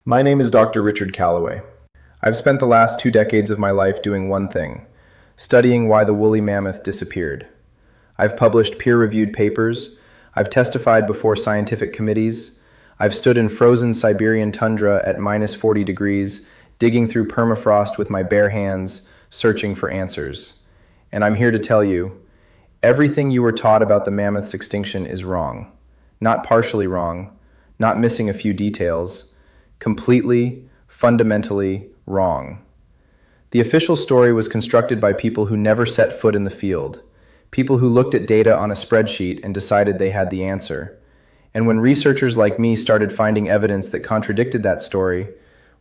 My name is Dr. Richard Calloway. I've spent the last 2 decades of my life doing one thing, studying why the woolly mammoth disappeared. I've published peer-reviewed papers, I've testified before scientific committees, I've stood in frozen Siberian tundra at -40 degrees, digging through permafrost with my bare hands, searching for answers. And I'm here to tell you, everything you were taught about the mammoth's extinction is wrong. Not partially wrong, not missing a few details, completely, fundamentally wrong. The official story was constructed by people who never set foot in the field, people who looked at data on a spreadsheet and decided they had the answer. And when researchers like me started finding evidence that contradicted that story,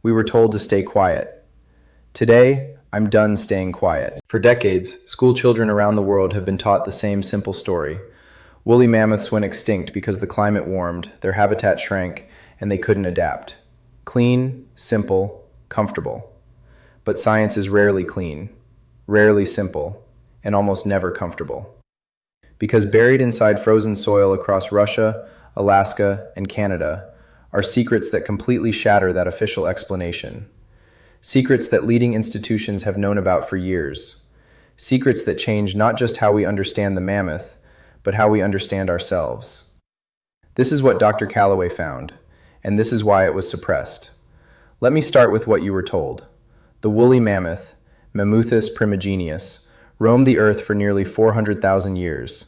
we were told to stay quiet. Today, I'm done staying quiet. For decades, school children around the world have been taught the same simple story. Woolly mammoths went extinct because the climate warmed, their habitat shrank, and they couldn't adapt. Clean, simple, comfortable. But science is rarely clean, rarely simple, and almost never comfortable. Because buried inside frozen soil across Russia, Alaska, and Canada are secrets that completely shatter that official explanation. Secrets that leading institutions have known about for years. Secrets that change not just how we understand the mammoth, but how we understand ourselves. This is what Dr. Calloway found, and this is why it was suppressed. Let me start with what you were told. The woolly mammoth, Mammuthus primigenius, roamed the earth for nearly 400,000 years.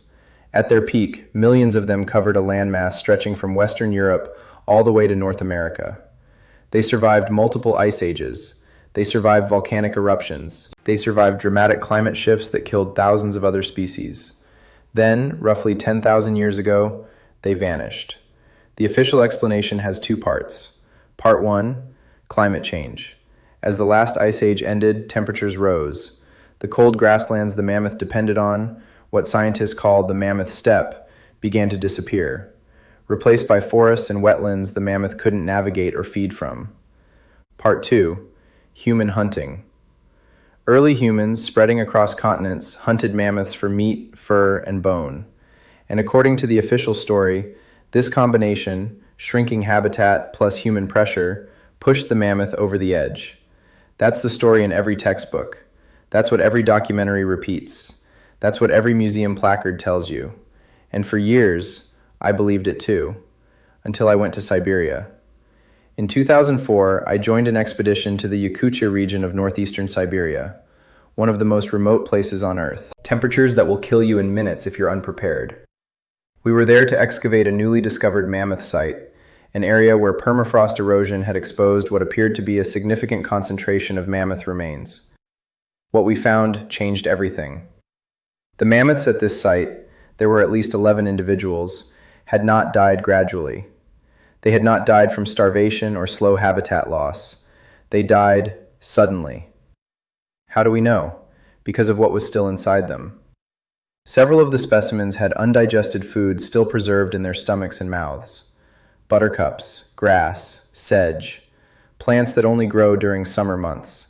At their peak, millions of them covered a landmass stretching from Western Europe all the way to North America. They survived multiple ice ages. They survived volcanic eruptions. They survived dramatic climate shifts that killed thousands of other species. Then, roughly 10,000 years ago, they vanished. The official explanation has two parts. Part 1, climate change. As the last ice age ended, temperatures rose. The cold grasslands the mammoth depended on, what scientists called the mammoth steppe, began to disappear, replaced by forests and wetlands the mammoth couldn't navigate or feed from. Part 2, human hunting. Early humans, spreading across continents, hunted mammoths for meat, fur, and bone. And according to the official story, this combination, shrinking habitat plus human pressure, pushed the mammoth over the edge. That's the story in every textbook. That's what every documentary repeats. That's what every museum placard tells you. And for years, I believed it too, until I went to Siberia. In 2004, I joined an expedition to the Yakutia region of northeastern Siberia, one of the most remote places on Earth. Temperatures that will kill you in minutes if you're unprepared. We were there to excavate a newly discovered mammoth site, an area where permafrost erosion had exposed what appeared to be a significant concentration of mammoth remains. What we found changed everything. The mammoths at this site, there were at least 11 individuals, had not died gradually. They had not died from starvation or slow habitat loss. They died suddenly. How do we know? Because of what was still inside them. Several of the specimens had undigested food still preserved in their stomachs and mouths. Buttercups, grass, sedge, plants that only grow during summer months.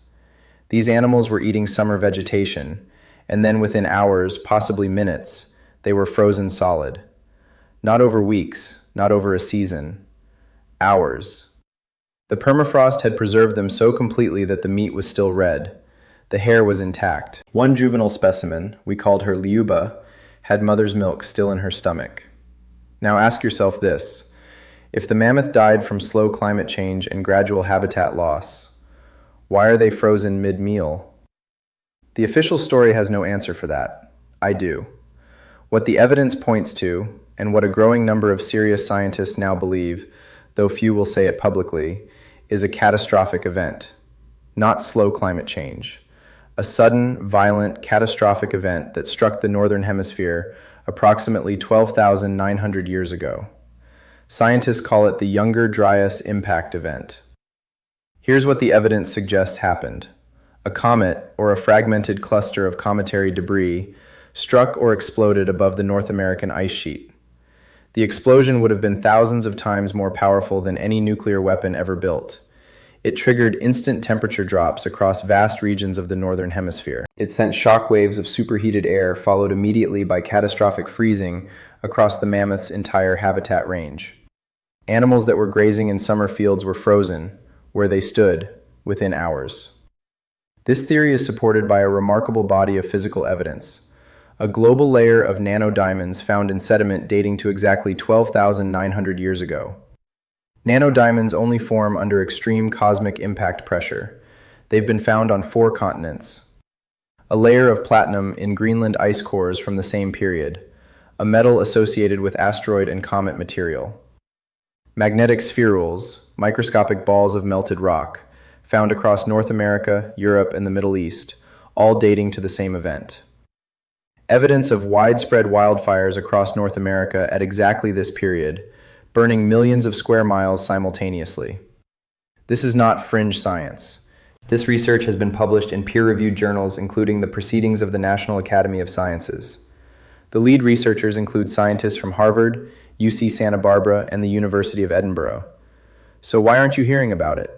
These animals were eating summer vegetation, and then within hours, possibly minutes, they were frozen solid. Not over weeks, not over a season. Hours. The permafrost had preserved them so completely that the meat was still red. The hair was intact. One juvenile specimen, we called her Liuba, had mother's milk still in her stomach. Now ask yourself this. If the mammoth died from slow climate change and gradual habitat loss, why are they frozen mid-meal? The official story has no answer for that. I do. What the evidence points to, and what a growing number of serious scientists now believe, though few will say it publicly, is a catastrophic event, not slow climate change. A sudden, violent, catastrophic event that struck the Northern Hemisphere approximately 12,900 years ago. Scientists call it the Younger Dryas Impact Event. Here's what the evidence suggests happened. A comet, or a fragmented cluster of cometary debris, struck or exploded above the North American ice sheet. The explosion would have been thousands of times more powerful than any nuclear weapon ever built. It triggered instant temperature drops across vast regions of the Northern Hemisphere. It sent shock waves of superheated air followed immediately by catastrophic freezing across the mammoth's entire habitat range. Animals that were grazing in summer fields were frozen, where they stood within hours. This theory is supported by a remarkable body of physical evidence, a global layer of nanodiamonds found in sediment dating to exactly 12,900 years ago. Nanodiamonds only form under extreme cosmic impact pressure. They've been found on 4 continents. A layer of platinum in Greenland ice cores from the same period, a metal associated with asteroid and comet material. Magnetic spherules, microscopic balls of melted rock, found across North America, Europe, and the Middle East, all dating to the same event. Evidence of widespread wildfires across North America at exactly this period, burning millions of square miles simultaneously. This is not fringe science. This research has been published in peer-reviewed journals, including the Proceedings of the National Academy of Sciences. The lead researchers include scientists from Harvard, UC Santa Barbara, and the University of Edinburgh. So why aren't you hearing about it?